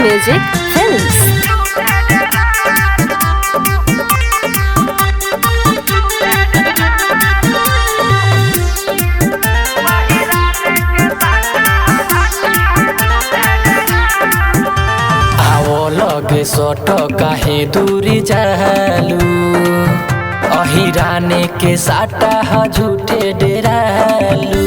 Music Films। लगे सट काहे दूरी जालू अहिराने के साटा ह झूठे डेरालू।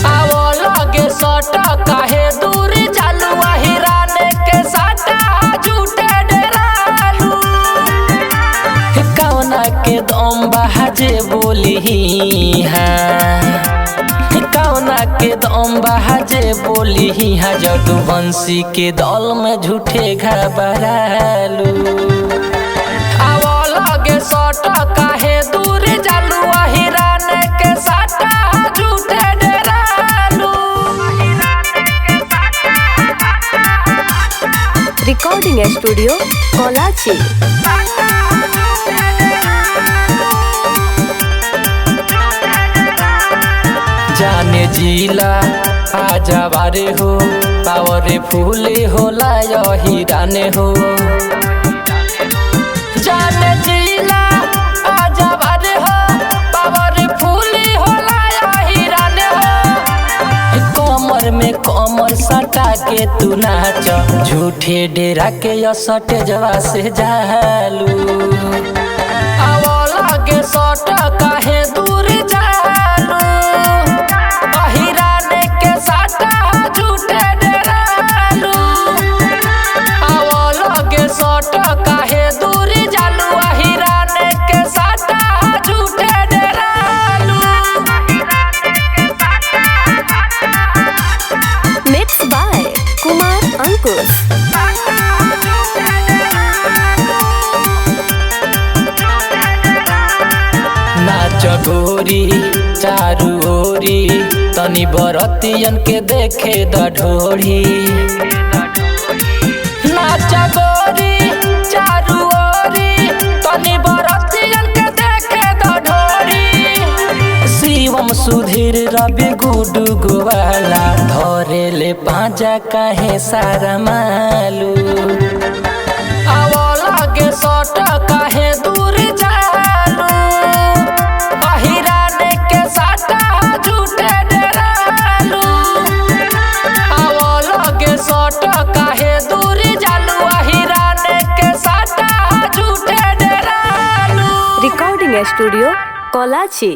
आवो लगे सट काहे दूरी जालू अहिराने के साटा ह झूठे डेरालू। कौना के दम बाजे बोली कौना के दम बाजे बोली जदुवंशी के दल में झूठे घबरालू। आवो लगे सट काहे दूर जालू अहिराने के साटा झूठे डेरालू। रिकॉर्डिंग स्टूडियो कोलाची। जाने जिला आजा बारे हो पावरे फूले होला हिराने हो। जाने जिला आजा बारे हो पावरे फूले होला हिराने हो। कमर में कमर सटा के तू नाच झूठे डेरा के यसट जवा से जालू। आवो लगे सट काहे दूर जालू अहिराने के साटा झूठे डेरालू। आवो लगे सट काहे दूर जालू अहिराने के साटा झूठे डेरालू। मिक्स बाय कुमार अंकुश। नाच गोरी चारू ओरी तनी बरतियन के देखे द ढोरी। नाच गोरी चारू ओरी तनी बरतियन के देखे द ढोरी। शिवम सुधीर रवि गुडू गोवाला धरे ले पांजा काहे सारा मालू। आवो लगे सट काहे दूर जालू अहिराने के साटा झूठे डेरालू। आवो लगे सट काहे दूर जालू अहिराने के साटा झूठे डेरालू। Recording studio कोलाची।